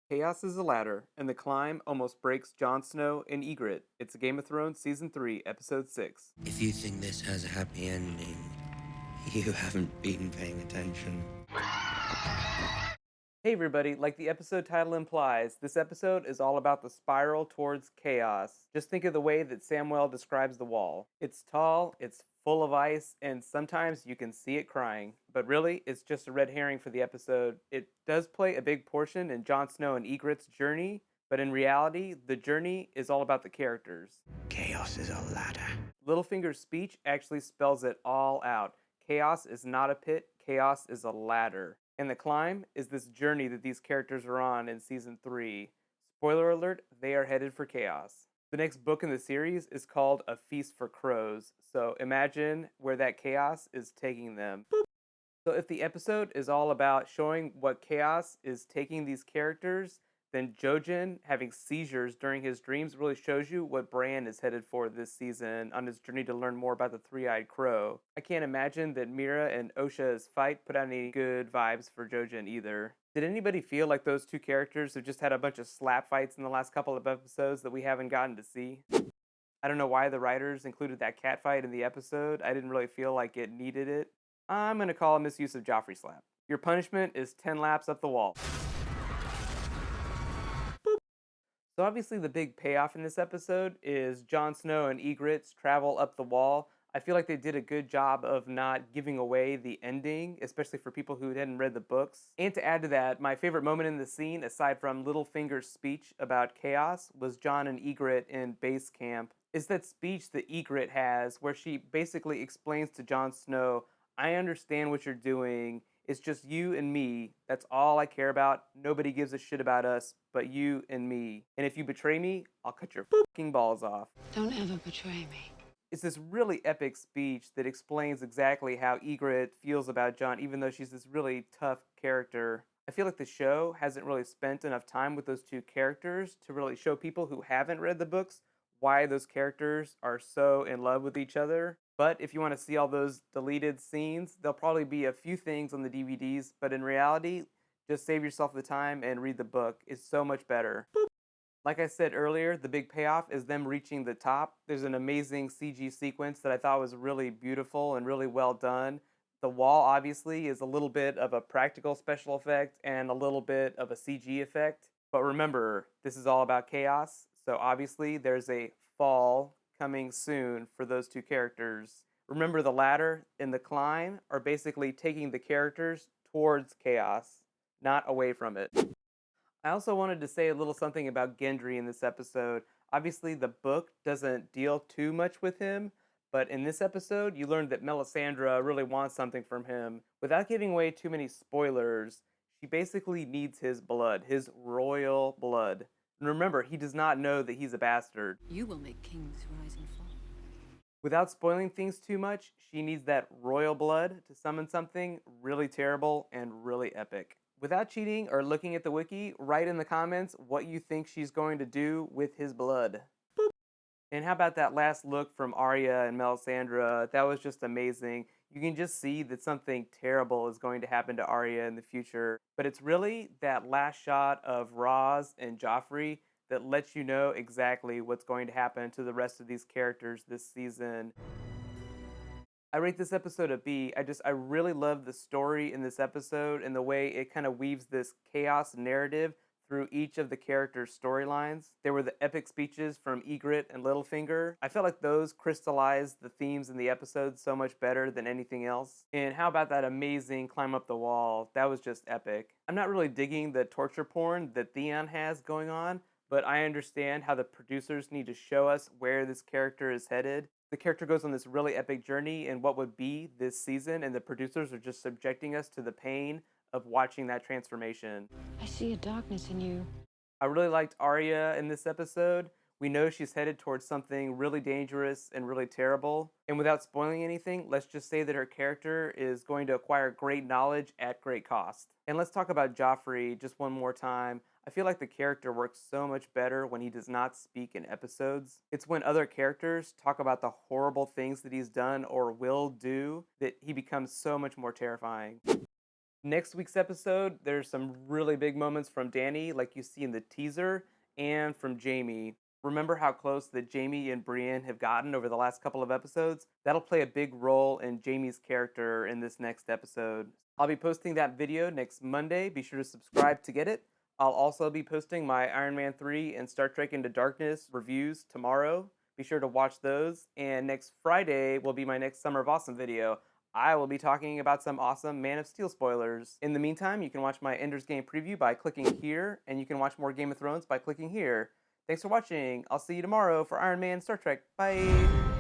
Chaos is a ladder, and the climb almost breaks Jon Snow and Ygritte. It's Game of Thrones Season 3, Episode 6. If you think this has a happy ending, you haven't been paying attention. Hey everybody, like the episode title implies, this episode is all about the spiral towards chaos. Just think of the way that Samwell describes the wall. It's tall, it's full of ice, and sometimes you can see it crying. But really, it's just a red herring for the episode. It does play a big portion in Jon Snow and Ygritte's journey, but in reality, the journey is all about the characters. Chaos is a ladder. Littlefinger's speech actually spells it all out. Chaos is not a pit, chaos is a ladder. And the climb is this journey that these characters are on in season 3. Spoiler alert, they are headed for chaos. The next book in the series is called A Feast for Crows, so imagine where that chaos is taking them. So if the episode is all about showing what chaos is taking these characters, then Jojen having seizures during his dreams really shows you what Bran is headed for this season on his journey to learn more about the Three-Eyed Crow. I can't imagine that Mira and Osha's fight put out any good vibes for Jojen either. Did anybody feel like those two characters have just had a bunch of slap fights in the last couple of episodes that we haven't gotten to see? I don't know why the writers included that cat fight in the episode. I didn't really feel like it needed it. I'm going to call a misuse of Joffrey slap. Your punishment is 10 laps up the wall. So obviously the big payoff in this episode is Jon Snow and Ygritte's travel up the wall. I feel like they did a good job of not giving away the ending, especially for people who hadn't read the books. And to add to that, my favorite moment in the scene, aside from Littlefinger's speech about chaos, was Jon and Ygritte in base camp. Is that speech that Ygritte has where she basically explains to Jon Snow, I understand what you're doing. It's just you and me. That's all I care about. Nobody gives a shit about us but you and me. And if you betray me, I'll cut your fucking balls off. Don't ever betray me. It's this really epic speech that explains exactly how Ygritte feels about Jon, even though she's this really tough character. I feel like the show hasn't really spent enough time with those two characters to really show people who haven't read the books why those characters are so in love with each other. But if you want to see all those deleted scenes, there'll probably be a few things on the DVDs, but in reality, just save yourself the time and read the book. It's so much better. Like I said earlier, the big payoff is them reaching the top. There's an amazing CG sequence that I thought was really beautiful and really well done. The wall obviously is a little bit of a practical special effect and a little bit of a CG effect. But remember, this is all about chaos. So obviously there's a fall coming soon for those two characters. Remember, the ladder and the climb are basically taking the characters towards chaos, not away from it. I also wanted to say a little something about Gendry in this episode. Obviously, the book doesn't deal too much with him, but in this episode, you learned that Melisandre really wants something from him. Without giving away too many spoilers, she basically needs his blood, his royal blood. And remember, he does not know that he's a bastard. You will make kings rise and fall. Without spoiling things too much, she needs that royal blood to summon something really terrible and really epic. Without cheating or looking at the wiki, write in the comments what you think she's going to do with his blood. And how about that last look from Arya and Melisandre? That was just amazing. You can just see that something terrible is going to happen to Arya in the future. But it's really that last shot of Roz and Joffrey that lets you know exactly what's going to happen to the rest of these characters this season. I rate this episode a B. I really love the story in this episode and the way it kind of weaves this chaos narrative through each of the characters' storylines. There were the epic speeches from Ygritte and Littlefinger. I felt like those crystallized the themes in the episode so much better than anything else. And how about that amazing climb up the wall? That was just epic. I'm not really digging the torture porn that Theon has going on, but I understand how the producers need to show us where this character is headed. The character goes on this really epic journey in what would be this season, and the producers are just subjecting us to the pain of watching that transformation. I see a darkness in you. I really liked Arya in this episode. We know she's headed towards something really dangerous and really terrible. And without spoiling anything, let's just say that her character is going to acquire great knowledge at great cost. And let's talk about Joffrey just one more time. I feel like the character works so much better when he does not speak in episodes. It's when other characters talk about the horrible things that he's done or will do that he becomes so much more terrifying. Next week's episode, there's some really big moments from Danny, like you see in the teaser, and from Jamie. Remember how close that Jamie and Brienne have gotten over the last couple of episodes? That'll play a big role in Jamie's character in this next episode. I'll be posting that video next Monday. Be sure to subscribe to get it. I'll also be posting my Iron Man 3 and Star Trek Into Darkness reviews tomorrow. Be sure to watch those. And next Friday will be my next Summer of Awesome video. I will be talking about some awesome Man of Steel spoilers. In the meantime, you can watch my Ender's Game preview by clicking here, and you can watch more Game of Thrones by clicking here. Thanks for watching. I'll see you tomorrow for Iron Man Star Trek. Bye.